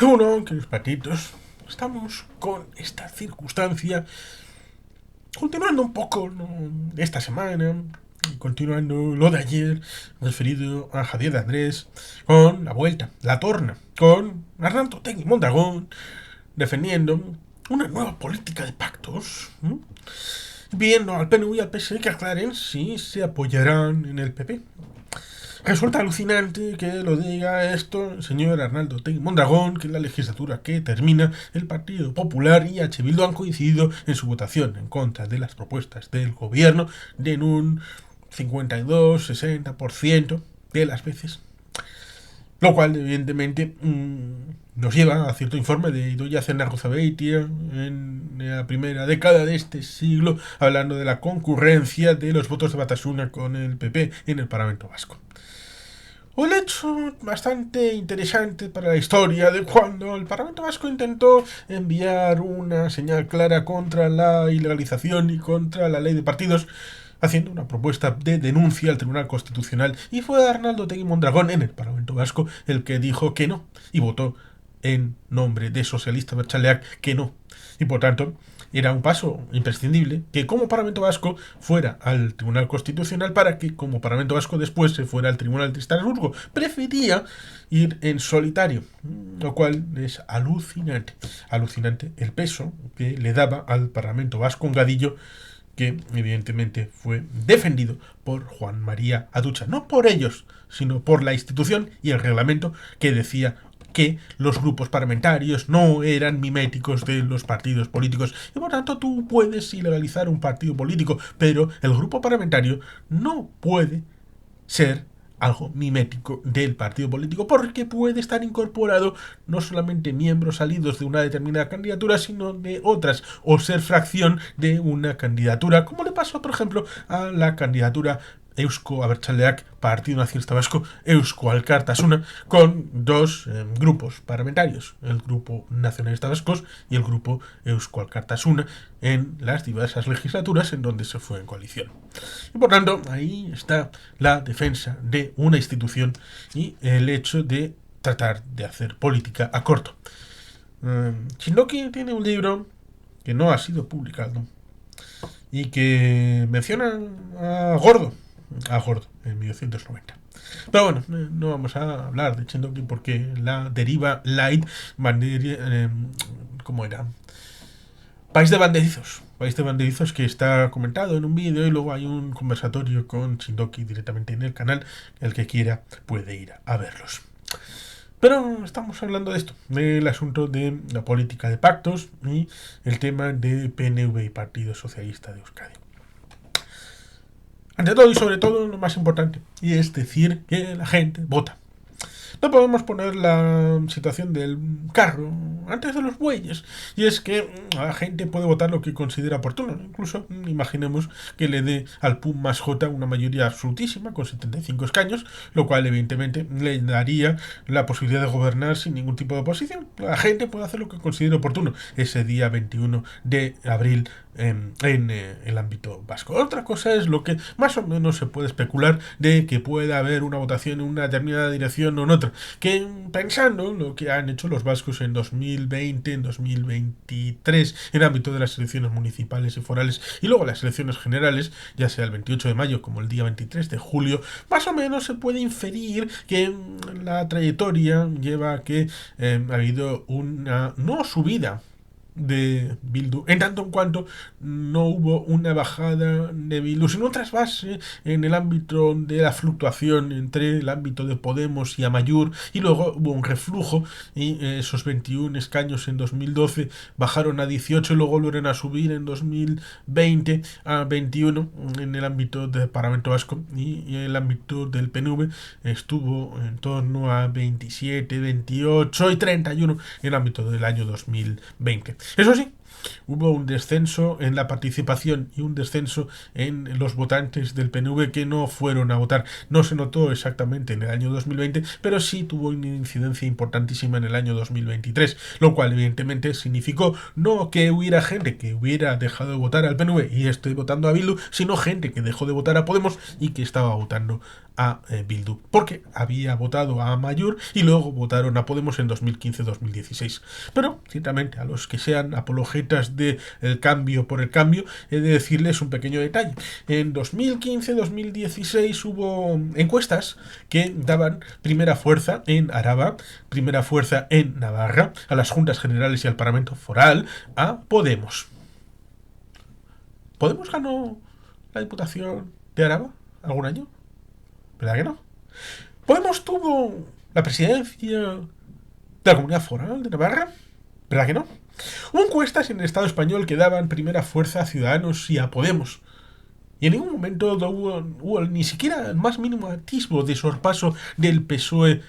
Uno, queridos patitos, estamos con esta circunstancia, continuando un poco, ¿no?, esta semana, continuando lo de ayer, referido a Javier de Andrés, con la vuelta, la torna, con Arnaldo Otegi Mondragón, defendiendo una nueva política de pactos, viendo al PNV y al PSOE que aclaren si se apoyarán en el PP. Resulta alucinante que lo diga esto el señor Arnaldo Otegi Mondragón, que en la legislatura que termina el Partido Popular y H. Bildu han coincidido en su votación en contra de las propuestas del gobierno de en un 52-60% de las veces. Lo cual, evidentemente, nos lleva a cierto informe de Idoia Zenarruzabeitia en la primera década de este siglo, hablando de la concurrencia de los votos de Batasuna con el PP en el Parlamento Vasco. Un hecho bastante interesante para la historia de cuando el Parlamento Vasco intentó enviar una señal clara contra la ilegalización y contra la ley de partidos, haciendo una propuesta de denuncia al Tribunal Constitucional, y fue Arnaldo Otegi Mondragón en el Parlamento Vasco el que dijo que no, y votó en nombre de Socialista Abertzaleak que no. Y por tanto, era un paso imprescindible que como Parlamento Vasco fuera al Tribunal Constitucional para que como Parlamento Vasco después se fuera al Tribunal de Estrasburgo. Prefería ir en solitario, lo cual es alucinante. Alucinante el peso que le daba al Parlamento Vasco un gadillo que evidentemente fue defendido por Juan María Atutxa. No por ellos, sino por la institución y el reglamento que decía que los grupos parlamentarios no eran miméticos de los partidos políticos y por tanto tú puedes ilegalizar un partido político, pero el grupo parlamentario no puede ser algo mimético del partido político porque puede estar incorporado no solamente miembros salidos de una determinada candidatura, sino de otras, o ser fracción de una candidatura, como le pasó, por ejemplo, a la candidatura Eusko Abertzaleak, Partido Nacionalista Vasco, Eusko Alkartasuna, con dos grupos parlamentarios, el Grupo Nacionalista Vascos y el Grupo Eusko Alkartasuna, en las diversas legislaturas en donde se fue en coalición. Y por tanto, ahí está la defensa de una institución y el hecho de tratar de hacer política a corto. Chindoki tiene un libro que no ha sido publicado y que menciona a Gordo en 1990. Pero bueno, no vamos a hablar de Chindoki porque la deriva light, ¿cómo era? País de banderizos que está comentado en un vídeo y luego hay un conversatorio con Chindoki directamente en el canal. El que quiera puede ir a verlos. Pero estamos hablando de esto, del asunto de la política de pactos y el tema de PNV y Partido Socialista de Euskadi. Ante todo y sobre todo lo más importante, y es decir que la gente vota. No podemos poner la situación del carro antes de los bueyes. Y es que la gente puede votar lo que considera oportuno. Incluso imaginemos que le dé al PUM más J una mayoría absolutísima con 75 escaños, lo cual evidentemente le daría la posibilidad de gobernar sin ningún tipo de oposición. La gente puede hacer lo que considere oportuno ese día 21 de abril en el ámbito vasco. Otra cosa es lo que más o menos se puede especular de que pueda haber una votación en una determinada dirección o en otra, que pensando lo que han hecho los vascos en 2020, en 2023, en el ámbito de las elecciones municipales y forales y luego las elecciones generales, ya sea el 28 de mayo como el día 23 de julio, más o menos se puede inferir que la trayectoria lleva a que ha habido una no subida de Bildu, en tanto en cuanto no hubo una bajada de Bildu, sino un trasvase en el ámbito de la fluctuación entre el ámbito de Podemos y Amaiur, y luego hubo un reflujo y esos 21 escaños en 2012 bajaron a 18 y luego volvieron a subir en 2020 a 21 en el ámbito del Parlamento Vasco, y el ámbito del PNV estuvo en torno a 27, 28 y 31 en el ámbito del año 2020. Eso sí, hubo un descenso en la participación y un descenso en los votantes del PNV que no fueron a votar. No se notó exactamente en el año 2020, pero sí tuvo una incidencia importantísima en el año 2023, lo cual evidentemente significó no que hubiera gente que hubiera dejado de votar al PNV y esté votando a Bildu, sino gente que dejó de votar a Podemos y que estaba votando a Bildu, porque había votado a Amaiur y luego votaron a Podemos en 2015-2016. Pero, ciertamente, a los que sean apologetas del cambio por el cambio, he de decirles un pequeño detalle. En 2015-2016 hubo encuestas que daban primera fuerza en Araba, primera fuerza en Navarra, a las Juntas Generales y al Parlamento Foral, a Podemos. ¿Podemos ganó la Diputación de Araba algún año? ¿Verdad que no? Podemos tuvo la presidencia de la Comunidad Foral de Navarra. ¿Verdad que no? Hubo encuestas en el Estado español que daban primera fuerza a Ciudadanos y a Podemos. Y en ningún momento hubo ni siquiera el más mínimo atisbo de sorpaso del PSOE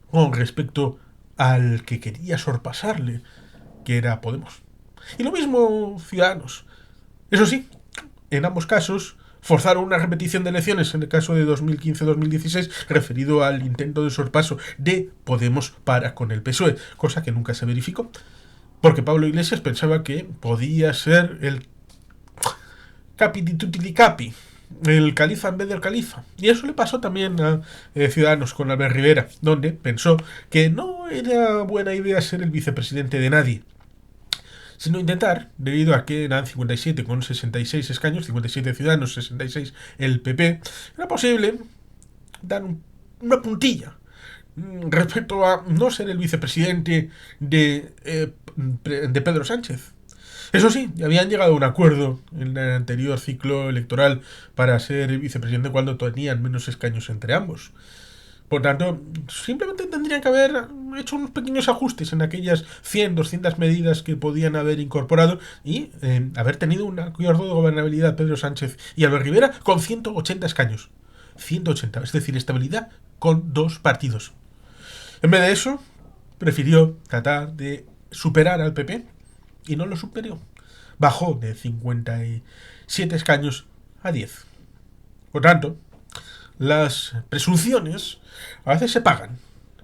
con respecto al que quería sorpasarle, que era Podemos. Y lo mismo Ciudadanos. Eso sí, en ambos casos forzaron una repetición de elecciones en el caso de 2015-2016 referido al intento de sorpaso de Podemos para con el PSOE, cosa que nunca se verificó, porque Pablo Iglesias pensaba que podía ser el capi di tutti li capi, el califa en vez del califa. Y eso le pasó también a Ciudadanos con Albert Rivera, donde pensó que no era buena idea ser el vicepresidente de nadie, sino intentar, debido a que eran 57 con 66 escaños, 57 Ciudadanos, 66 el PP, era posible dar una puntilla respecto a no ser el vicepresidente de Pedro Sánchez. Eso sí, habían llegado a un acuerdo en el anterior ciclo electoral para ser vicepresidente cuando tenían menos escaños entre ambos. Por tanto, simplemente tendrían que haber hecho unos pequeños ajustes en aquellas 100, 200 medidas que podían haber incorporado y haber tenido un acuerdo de gobernabilidad Pedro Sánchez y Albert Rivera con 180 escaños. 180, es decir, estabilidad con dos partidos. En vez de eso, prefirió tratar de superar al PP y no lo superó. Bajó de 57 escaños a 10. Por tanto, las presunciones a veces se pagan,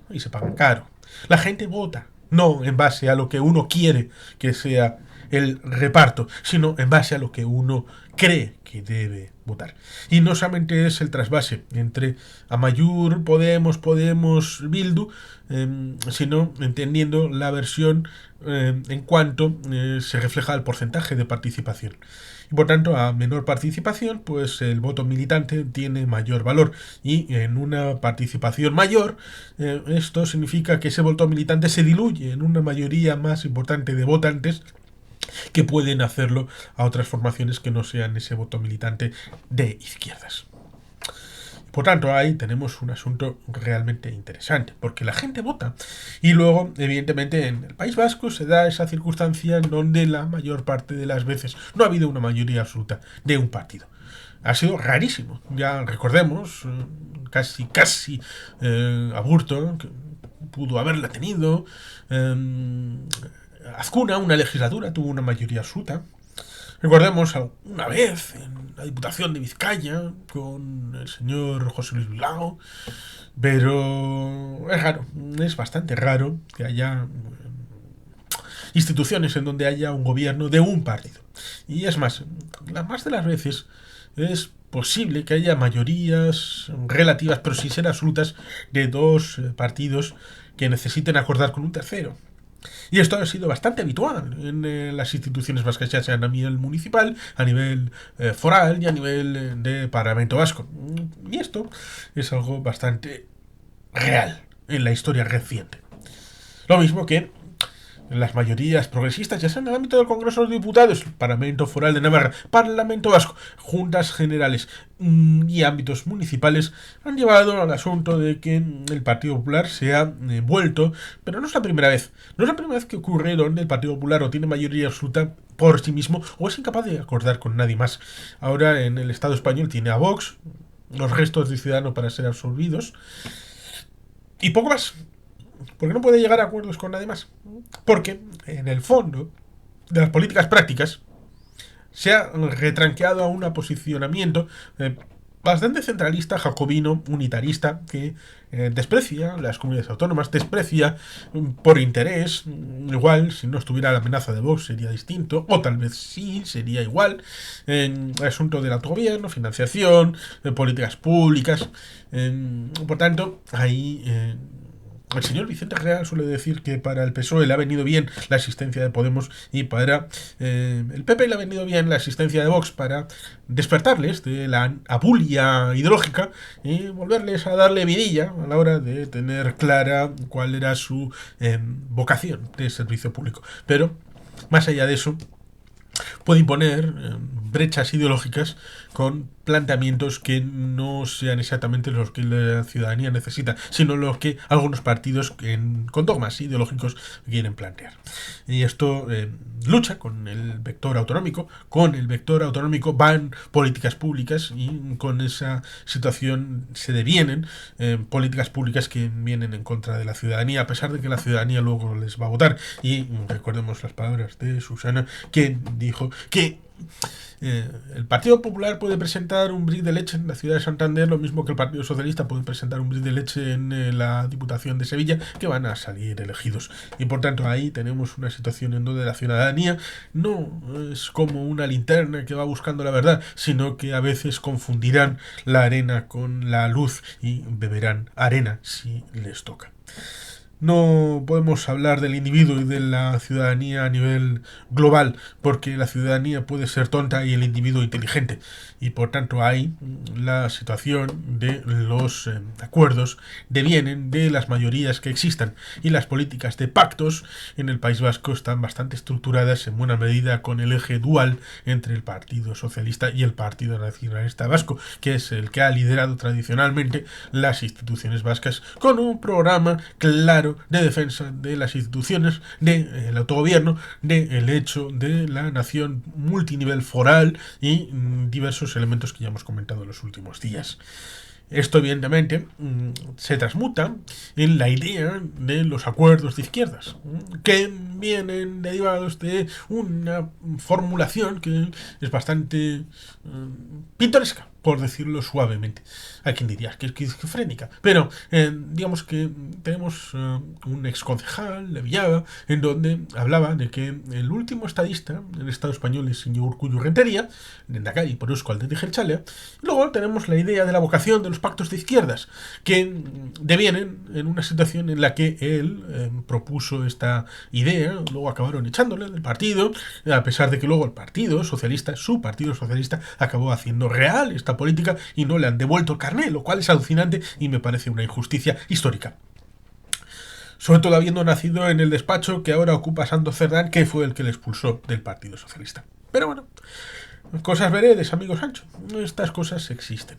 y se pagan caro. La gente vota, no en base a lo que uno quiere que sea el reparto, sino en base a lo que uno cree que debe votar. Y no solamente es el trasvase entre Amaiur, Podemos, Bildu, sino entendiendo la versión en cuanto se refleja el porcentaje de participación. Y por tanto, a menor participación, pues el voto militante tiene mayor valor. Y en una participación mayor, esto significa que ese voto militante se diluye en una mayoría más importante de votantes que pueden hacerlo a otras formaciones que no sean ese voto militante de izquierdas. Por tanto, ahí tenemos un asunto realmente interesante, porque la gente vota. Y luego, evidentemente, en el País Vasco se da esa circunstancia en donde la mayor parte de las veces no ha habido una mayoría absoluta de un partido. Ha sido rarísimo. Ya recordemos, casi Aburto, que pudo haberla tenido. Azcuna, una legislatura, tuvo una mayoría absoluta. Recordemos una vez en la Diputación de Vizcaya con el señor José Luis Bilbao, pero es raro, es bastante raro que haya instituciones en donde haya un gobierno de un partido. Y es más, la más de las veces es posible que haya mayorías relativas, pero sin ser absolutas, de dos partidos que necesiten acordar con un tercero. Y esto ha sido bastante habitual en las instituciones vascas, ya sean a nivel municipal, a nivel foral y a nivel de Parlamento Vasco. Y esto es algo bastante real en la historia reciente. Lo mismo que las mayorías progresistas, ya sea en el ámbito del Congreso de los Diputados, Parlamento Foral de Navarra, Parlamento Vasco, Juntas Generales y ámbitos municipales, han llevado al asunto de que el Partido Popular se ha vuelto, pero no es la primera vez. No es la primera vez que ocurre donde el Partido Popular o tiene mayoría absoluta por sí mismo o es incapaz de acordar con nadie más. Ahora en el Estado español tiene a Vox, los restos de Ciudadanos para ser absorbidos y poco más. Porque no puede llegar a acuerdos con nadie más. Porque, en el fondo, de las políticas prácticas, se ha retranqueado a un posicionamiento bastante centralista, jacobino, unitarista, que desprecia las comunidades autónomas, desprecia por interés, igual, si no estuviera la amenaza de Vox sería distinto, o tal vez sí, sería igual, en asunto del autogobierno, financiación, políticas públicas, por tanto, ahí... el señor Vicente Real suele decir que para el PSOE le ha venido bien la existencia de Podemos y para el PP le ha venido bien la existencia de Vox para despertarles de la abulia ideológica y volverles a darle vidilla a la hora de tener clara cuál era su vocación de servicio público. Pero, más allá de eso, puede imponer brechas ideológicas con planteamientos que no sean exactamente los que la ciudadanía necesita, sino los que algunos partidos con dogmas ideológicos quieren plantear. Y esto lucha con el vector autonómico. Con el vector autonómico van políticas públicas y con esa situación se devienen políticas públicas que vienen en contra de la ciudadanía, a pesar de que la ciudadanía luego les va a votar. Y recordemos las palabras de Susana, que dijo que el Partido Popular puede presentar un brick de leche en la ciudad de Santander, lo mismo que el Partido Socialista puede presentar un brick de leche en la Diputación de Sevilla, que van a salir elegidos. Y por tanto ahí tenemos una situación en donde la ciudadanía no es como una linterna que va buscando la verdad, sino que a veces confundirán la arena con la luz y beberán arena si les toca. No podemos hablar del individuo y de la ciudadanía a nivel global, porque la ciudadanía puede ser tonta y el individuo inteligente. Y por tanto ahí la situación de los acuerdos devienen de las mayorías que existan. Y las políticas de pactos en el País Vasco están bastante estructuradas en buena medida con el eje dual entre el Partido Socialista y el Partido Nacionalista Vasco, que es el que ha liderado tradicionalmente las instituciones vascas con un programa claro de defensa de las instituciones, del autogobierno, del hecho de la nación multinivel foral y diversos elementos que ya hemos comentado en los últimos días. Esto evidentemente se transmuta en la idea de los acuerdos de izquierdas, que vienen derivados de una formulación que es bastante pintoresca, por decirlo suavemente. Hay quien diría que es esquizofrénica, pero digamos que tenemos un exconcejal de Villada en donde hablaba de que el último estadista en el Estado español es señor Urkullu Rentería, de Endacari por Eusko Alderdi Jeltzalea. Luego tenemos la idea de la vocación de los pactos de izquierdas, que devienen en una situación en la que él propuso esta idea, luego acabaron echándole del partido, a pesar de que luego el Partido Socialista, su Partido Socialista, acabó haciendo real esta política y no le han devuelto el carné, lo cual es alucinante y me parece una injusticia histórica. Sobre todo habiendo nacido en el despacho que ahora ocupa Santos Cerdán, que fue el que le expulsó del Partido Socialista. Pero bueno, cosas veredes, amigo Sancho. Estas cosas existen.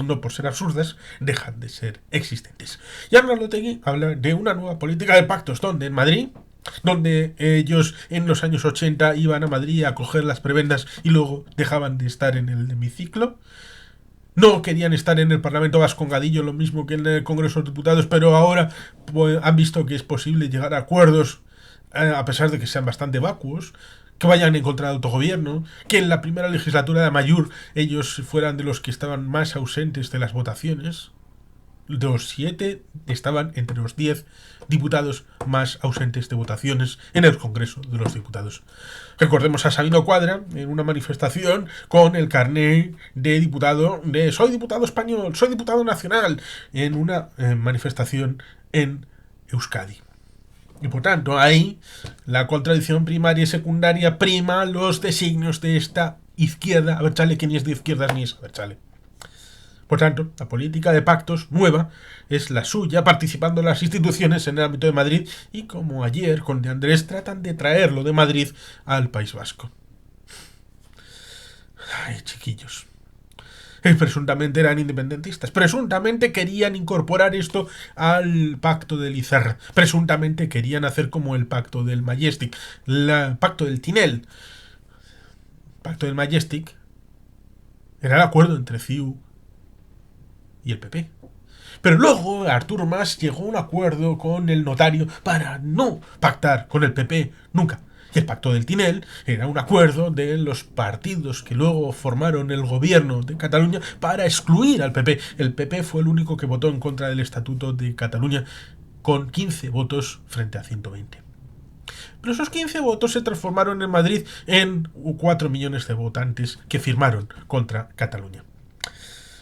No por ser absurdas, dejan de ser existentes. Y Arnaldo Otegi habla de una nueva política de pactos, donde en Madrid, donde ellos en los años 80 iban a Madrid a coger las prebendas y luego dejaban de estar en el hemiciclo. No querían estar en el Parlamento Vascongadillo, lo mismo que en el Congreso de Diputados, pero ahora pues, han visto que es posible llegar a acuerdos, a pesar de que sean bastante vacuos, que vayan en contra del autogobierno, que en la primera legislatura de Amaiur ellos fueran de los que estaban más ausentes de las votaciones. Los 7 estaban entre los 10 diputados más ausentes de votaciones en el Congreso de los Diputados. Recordemos a Sabino Cuadra en una manifestación con el carné de diputado de soy diputado español, soy diputado nacional, en una manifestación en Euskadi. Y por tanto, ahí la contradicción primaria y secundaria prima los designios de esta izquierda. A ver, chale, que ni es de izquierdas ni es, a ver, chale. Por tanto, la política de pactos nueva es la suya, participando en las instituciones en el ámbito de Madrid y, como ayer con De Andrés, tratan de traerlo de Madrid al País Vasco. Ay, chiquillos. Presuntamente eran independentistas. Presuntamente querían incorporar esto al pacto de Lizarra. Presuntamente querían hacer como el pacto del Majestic. El pacto del Tinel. El pacto del Majestic era el acuerdo entre CiU y el PP. Pero luego Arturo Mas llegó a un acuerdo con el notario para no pactar con el PP nunca. Y el Pacto del Tinel era un acuerdo de los partidos que luego formaron el gobierno de Cataluña para excluir al PP. El PP fue el único que votó en contra del Estatuto de Cataluña con 15 votos frente a 120. Pero esos 15 votos se transformaron en Madrid en 4 millones de votantes que firmaron contra Cataluña.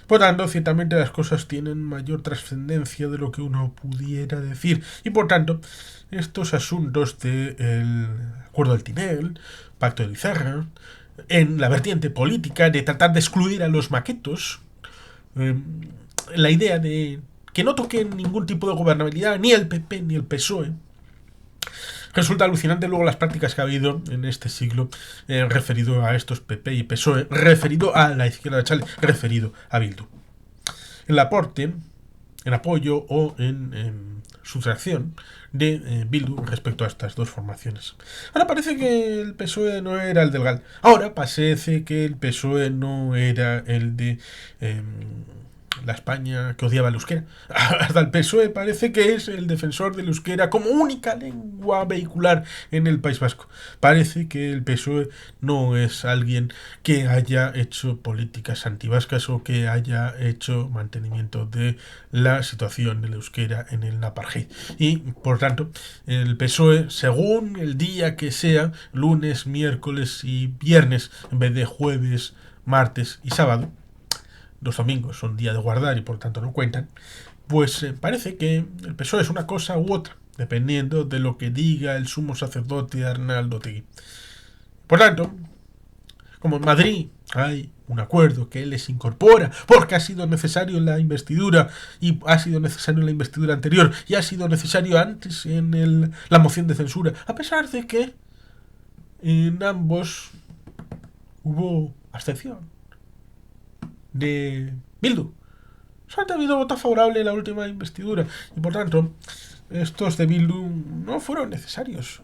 Por tanto, ciertamente las cosas tienen mayor trascendencia de lo que uno pudiera decir. Y por tanto, estos asuntos del acuerdo del Tinel, pacto de Lizarra, en la vertiente política de tratar de excluir a los maquetos, la idea de que no toquen ningún tipo de gobernabilidad, ni el PP ni el PSOE, resulta alucinante luego las prácticas que ha habido en este siglo referido a estos PP y PSOE, referido a la izquierda de Chale, referido a Bildu. El aporte, en apoyo o en sustracción de Bildu respecto a estas dos formaciones. Ahora parece que el PSOE no era el del GAL. Ahora parece que el PSOE no era el de la España que odiaba el euskera. Hasta el PSOE parece que es el defensor del euskera como única lengua vehicular en el País Vasco. Parece que el PSOE no es alguien que haya hecho políticas antivascas o que haya hecho mantenimiento de la situación del euskera en el apartheid. Y, por tanto, el PSOE, según el día que sea, lunes, miércoles y viernes, en vez de jueves, martes y sábado, los domingos son día de guardar y por tanto no cuentan, pues parece que el PSOE es una cosa u otra, dependiendo de lo que diga el sumo sacerdote Arnaldo Otegi. Por tanto, como en Madrid hay un acuerdo que les incorpora porque ha sido necesario en la investidura y ha sido necesario en la investidura anterior y ha sido necesario antes en la moción de censura, a pesar de que en ambos hubo abstención de Bildu. Solo ha habido voto favorable en la última investidura y por tanto estos de Bildu no fueron necesarios.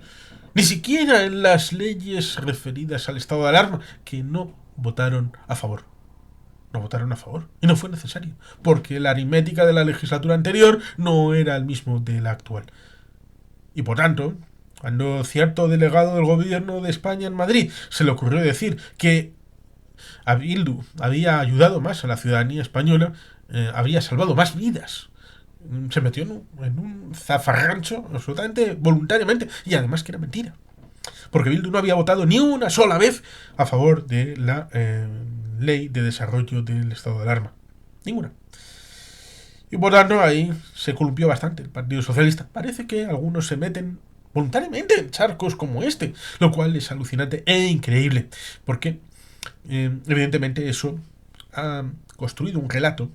Ni siquiera en las leyes referidas al estado de alarma, que no votaron a favor. No votaron a favor. Y no fue necesario. Porque la aritmética de la legislatura anterior no era el mismo de la actual. Y por tanto, cuando cierto delegado del gobierno de España en Madrid se le ocurrió decir que a Bildu había ayudado más a la ciudadanía española, había salvado más vidas, se metió en un zafarrancho absolutamente voluntariamente, y además que era mentira, porque Bildu no había votado ni una sola vez a favor de la ley de desarrollo del estado de alarma. Ninguna. Y por tanto ahí se columpió bastante el Partido Socialista. Parece que algunos se meten voluntariamente en charcos como este, lo cual es alucinante e increíble, porque evidentemente eso ha construido un relato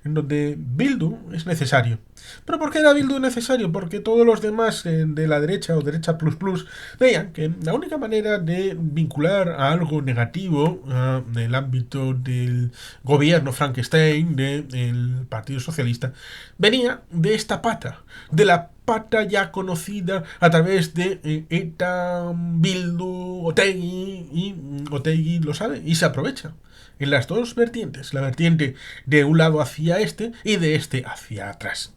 en donde Bildu es necesario. ¿Pero por qué era Bildu necesario? Porque todos los demás de la derecha o derecha plus plus veían que la única manera de vincular a algo negativo en el ámbito del gobierno Frankenstein del Partido Socialista venía de esta pata, de la pata ya conocida a través de ETA, Bildu, Otegi, y Otegi lo sabe y se aprovecha en las dos vertientes, la vertiente de un lado hacia este y de este hacia atrás.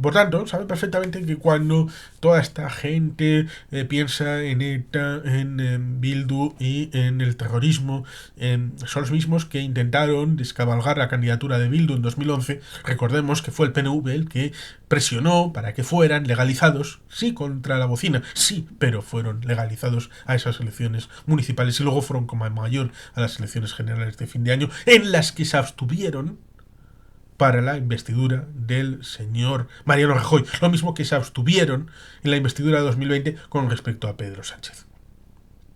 Por tanto, sabe perfectamente que cuando toda esta gente piensa en ETA, en Bildu y en el terrorismo, son los mismos que intentaron descabalgar la candidatura de Bildu en 2011. Recordemos que fue el PNV el que presionó para que fueran legalizados, sí contra la bocina, sí, pero fueron legalizados a esas elecciones municipales y luego fueron como mayor a las elecciones generales de fin de año, en las que se abstuvieron para la investidura del señor Mariano Rajoy, lo mismo que se abstuvieron en la investidura de 2020 con respecto a Pedro Sánchez.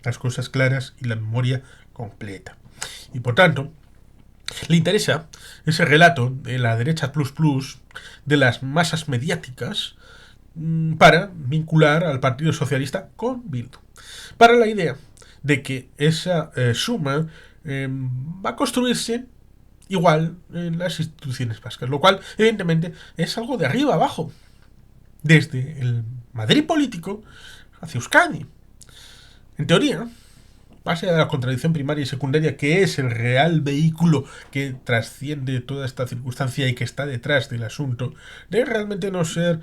Las cosas claras y la memoria completa. Y por tanto, le interesa ese relato de la derecha plus plus, de las masas mediáticas, para vincular al Partido Socialista con Bildu. Para la idea de que esa suma va a construirse igual en las instituciones vascas, lo cual evidentemente es algo de arriba abajo, desde el Madrid político hacia Euskadi. En teoría, base a la contradicción primaria y secundaria, que es el real vehículo que trasciende toda esta circunstancia y que está detrás del asunto, de realmente no ser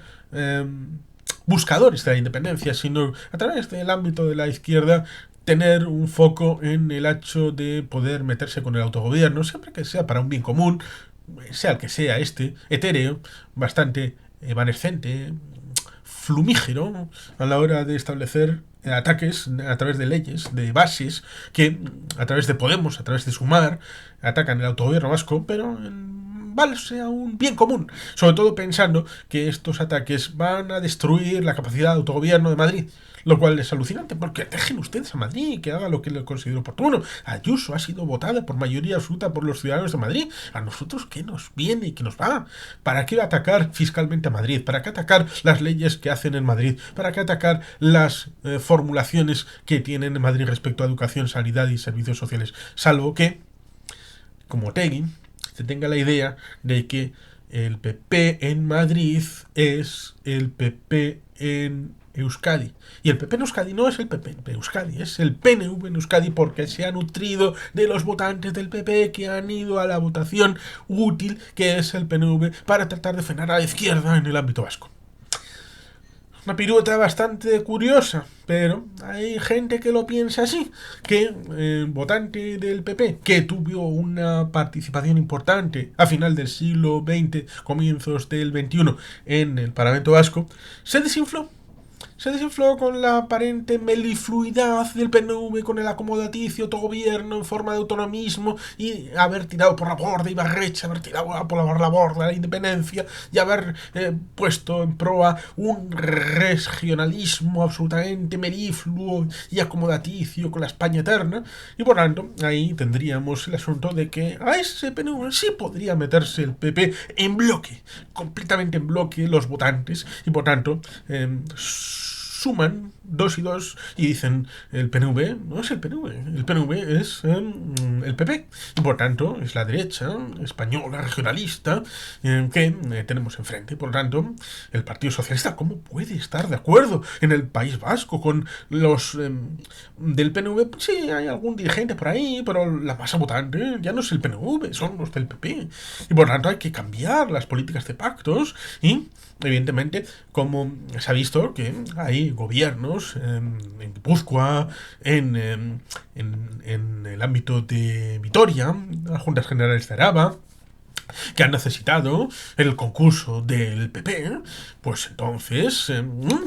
buscadores de la independencia, sino a través del ámbito de la izquierda tener un foco en el hecho de poder meterse con el autogobierno, siempre que sea para un bien común, sea el que sea etéreo, bastante evanescente, flumígero a la hora de establecer ataques a través de leyes, de bases, que a través de Podemos, a través de Sumar, atacan el autogobierno vasco, pero en base a un bien común, sobre todo pensando que estos ataques van a destruir la capacidad de autogobierno de Madrid, lo cual es alucinante, porque dejen ustedes a Madrid que haga lo que le considero oportuno. Ayuso ha sido votada por mayoría absoluta por los ciudadanos de Madrid. ¿A nosotros qué nos viene y qué nos va? ¿Para qué atacar fiscalmente a Madrid? ¿Para qué atacar las leyes que hacen en Madrid? ¿Para qué atacar las formulaciones que tienen en Madrid respecto a educación, sanidad y servicios sociales? Salvo que, como Otegui, se tenga la idea de que el PP en Madrid es el PP en Euskadi. Y el PP en Euskadi no es el PP en Euskadi, es el PNV en Euskadi, porque se ha nutrido de los votantes del PP que han ido a la votación útil que es el PNV para tratar de frenar a la izquierda en el ámbito vasco. Una pirueta bastante curiosa, pero hay gente que lo piensa así, que votante del PP, que tuvo una participación importante a final del siglo XX, comienzos del XXI en el Parlamento Vasco, se desinfló con la aparente melifluidad del PNV, con el acomodaticio autogobierno en forma de autonomismo y haber tirado por la borda Ibarretxe, haber tirado por la borda la independencia y haber puesto en proa un regionalismo absolutamente melifluo y acomodaticio con la España eterna. Y por tanto, ahí tendríamos el asunto de que a ese PNV sí podría meterse el PP en bloque, completamente en bloque los votantes, y por tanto suman 2 y 2 y dicen el PNV no es el PNV es el PP, y por tanto es la derecha española regionalista que tenemos enfrente. Por tanto, el Partido Socialista, ¿cómo puede estar de acuerdo en el País Vasco con los del PNV? Sí, hay algún dirigente por ahí, pero la masa votante ya no es el PNV, son los del PP, y por tanto hay que cambiar las políticas de pactos. Y evidentemente, como se ha visto que hay gobiernos en Guipúzcoa, en el ámbito de Vitoria, las Juntas Generales de Araba, que han necesitado el concurso del PP, pues entonces,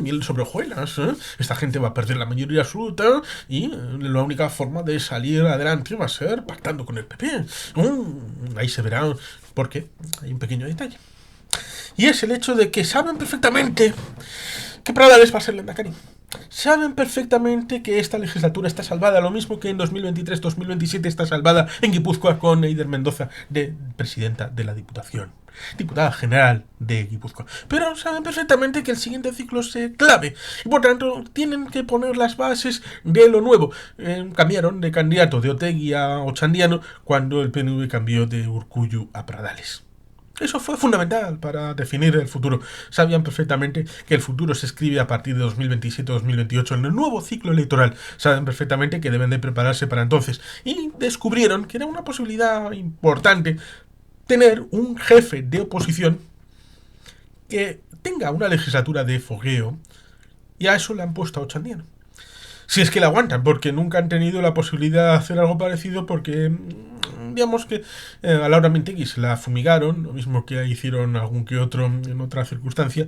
miel sobre hojuelas, esta gente va a perder la mayoría absoluta y la única forma de salir adelante va a ser pactando con el PP. Ahí se verá, porque hay un pequeño detalle. Y es el hecho de que saben perfectamente que Pradales va a ser lehendakari. Saben perfectamente que esta legislatura está salvada, lo mismo que en 2023-2027 está salvada en Guipúzcoa con Eider Mendoza de presidenta de la Diputación, diputada general de Guipúzcoa. Pero saben perfectamente que el siguiente ciclo se clave y por tanto tienen que poner las bases de lo nuevo. Cambiaron de candidato de Otegui a Ochandiano cuando el PNV cambió de Urkullu a Pradales. Eso fue fundamental para definir el futuro. Sabían perfectamente que el futuro se escribe a partir de 2027-2028 en el nuevo ciclo electoral. Saben perfectamente que deben de prepararse para entonces. Y descubrieron que era una posibilidad importante tener un jefe de oposición que tenga una legislatura de fogueo, y a eso le han puesto a Ochandiano. Si es que la aguantan, porque nunca han tenido la posibilidad de hacer algo parecido, porque digamos que a Laura Mintegi se la fumigaron, lo mismo que hicieron algún que otro en otra circunstancia,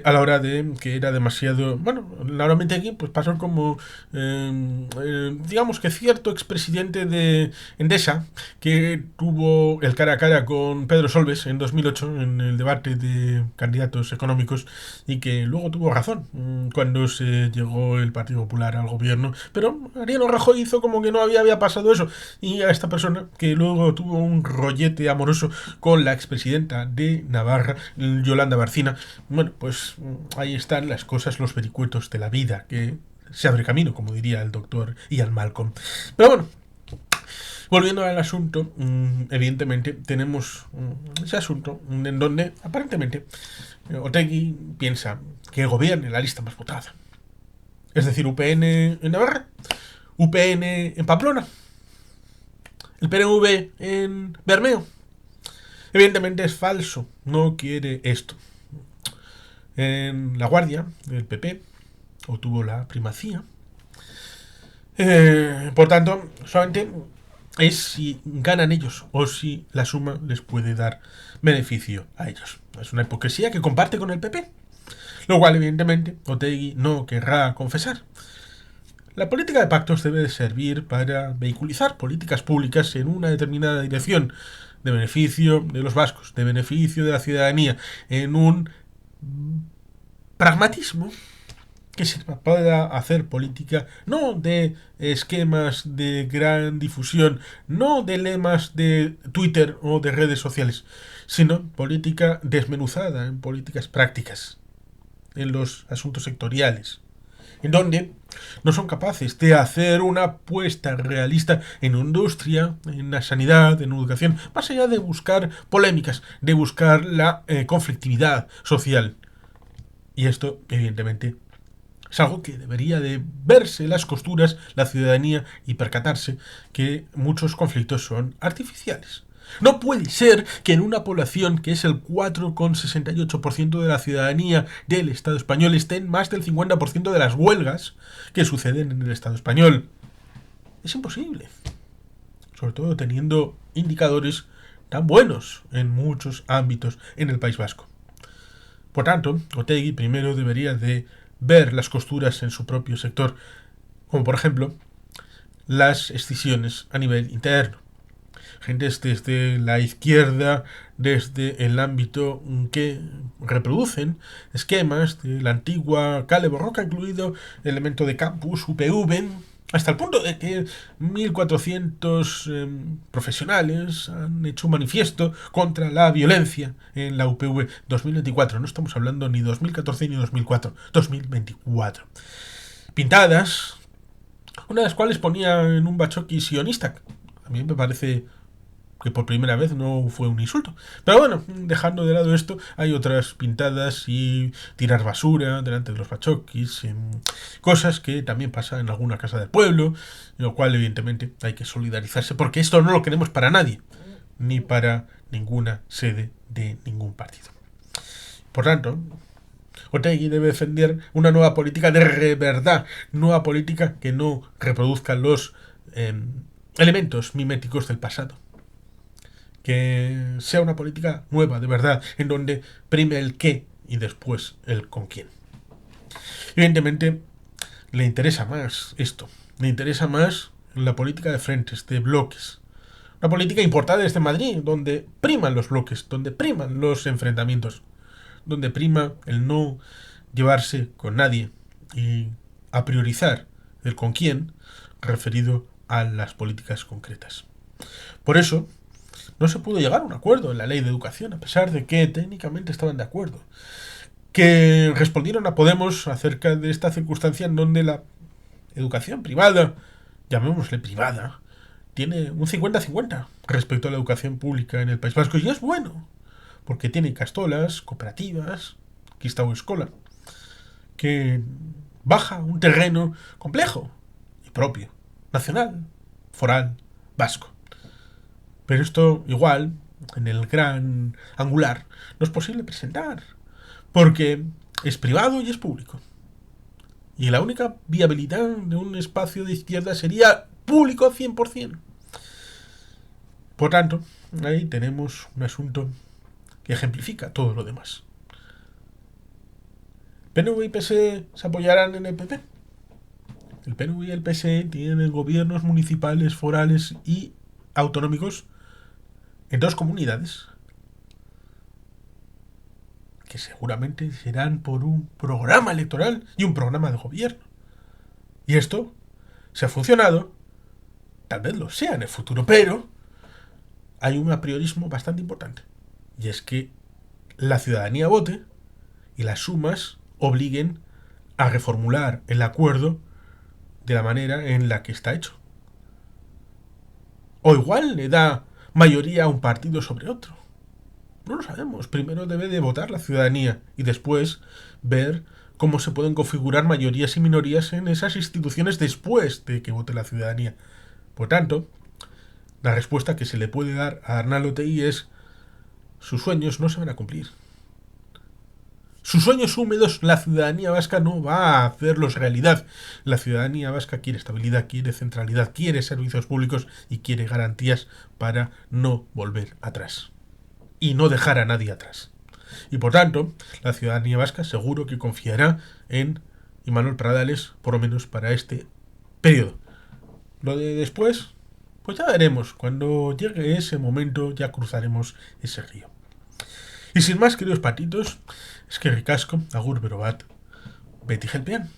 a la hora de que era demasiado... Bueno, Laura Mintegi pues pasó como, digamos que cierto expresidente de Endesa, que tuvo el cara a cara con Pedro Solbes en 2008, en el debate de candidatos económicos, y que luego tuvo razón cuando se llegó el Partido Popular al gobierno, pero Mariano Rajoy hizo como que no había pasado eso, y a esta persona que luego tuvo un rollete amoroso con la expresidenta de Navarra, Yolanda Barcina, bueno, pues ahí están las cosas, los vericuetos de la vida, que se abre camino, como diría el doctor Ian Malcolm. Pero bueno, volviendo al asunto, evidentemente tenemos ese asunto en donde aparentemente Otegui piensa que gobierne la lista más votada. Es decir, UPN en Navarra, UPN en Pamplona, el PNV en Bermeo. Evidentemente es falso, no quiere esto. En La Guardia, el PP obtuvo la primacía. Por tanto, solamente es si ganan ellos o si la suma les puede dar beneficio a ellos. Es una hipocresía que comparte con el PP, lo cual evidentemente Otegi no querrá confesar. La política de pactos debe servir para vehiculizar políticas públicas en una determinada dirección, de beneficio de los vascos, de beneficio de la ciudadanía, en un pragmatismo que se pueda hacer política, no de esquemas de gran difusión, no de lemas de Twitter o de redes sociales, sino política desmenuzada en políticas prácticas, en los asuntos sectoriales, en donde no son capaces de hacer una apuesta realista en industria, en la sanidad, en educación, más allá de buscar polémicas, de buscar la conflictividad social. Y esto, evidentemente, es algo que debería de verse las costuras la ciudadanía y percatarse que muchos conflictos son artificiales. No puede ser que en una población que es el 4,68% de la ciudadanía del Estado español estén más del 50% de las huelgas que suceden en el Estado español. Es imposible. Sobre todo teniendo indicadores tan buenos en muchos ámbitos en el País Vasco. Por tanto, Otegi primero debería de ver las costuras en su propio sector, como por ejemplo las escisiones a nivel interno. Gentes desde la izquierda, desde el ámbito que reproducen esquemas de la antigua Kale Borroka, incluido el elemento de campus UPV, hasta el punto de que 1.400 profesionales han hecho un manifiesto contra la violencia en la UPV 2024. No estamos hablando ni 2014 ni 2004, 2024. Pintadas, una de las cuales ponía en un bachoqui sionista. A mí me parece que por primera vez no fue un insulto. Pero bueno, dejando de lado esto, hay otras pintadas y tirar basura delante de los bachoquis, cosas que también pasan en alguna casa del pueblo, lo cual evidentemente hay que solidarizarse, porque esto no lo queremos para nadie, ni para ninguna sede de ningún partido. Por tanto, Otegi debe defender una nueva política de verdad, nueva política que no reproduzca los elementos miméticos del pasado. Que sea una política nueva, de verdad, en donde prime el qué y después el con quién. Evidentemente, le interesa más esto. Le interesa más la política de frentes, de bloques. Una política importada desde Madrid, donde priman los bloques, donde priman los enfrentamientos, donde prima el no llevarse con nadie y a priorizar el con quién referido a las políticas concretas. Por eso, no se pudo llegar a un acuerdo en la ley de educación, a pesar de que técnicamente estaban de acuerdo. Que respondieron a Podemos acerca de esta circunstancia en donde la educación privada, llamémosle privada, tiene un 50-50 respecto a la educación pública en el País Vasco. Y es bueno, porque tiene castolas, cooperativas, aquí está Escola, que baja un terreno complejo y propio, nacional, foral, vasco. Pero esto igual, en el gran angular, no es posible presentar, porque es privado y es público. Y la única viabilidad de un espacio de izquierda sería público 100%. Por tanto, ahí tenemos un asunto que ejemplifica todo lo demás. ¿PNV y PSE se apoyarán en el PP? El PNV y el PSE tienen gobiernos municipales, forales y autonómicos en dos comunidades que seguramente serán por un programa electoral y un programa de gobierno. Y esto, si ha funcionado, tal vez lo sea en el futuro, pero hay un apriorismo bastante importante. Y es que la ciudadanía vote y las sumas obliguen a reformular el acuerdo de la manera en la que está hecho. O igual le da mayoría a un partido sobre otro. No lo sabemos. Primero debe de votar la ciudadanía y después ver cómo se pueden configurar mayorías y minorías en esas instituciones después de que vote la ciudadanía. Por tanto, la respuesta que se le puede dar a Arnaldo Otegi es: sus sueños no se van a cumplir. sus sueños húmedos la ciudadanía vasca no va a hacerlos realidad. La ciudadanía vasca quiere estabilidad, quiere centralidad, quiere servicios públicos y quiere garantías para no volver atrás y no dejar a nadie atrás. Y por tanto, la ciudadanía vasca seguro que confiará en Imanol Pradales, por lo menos para este periodo. Lo de después, pues ya veremos. Cuando llegue ese momento ya cruzaremos ese río. Y sin más, queridos patitos, es que ricasco, agur berobat, Betty Gelpean.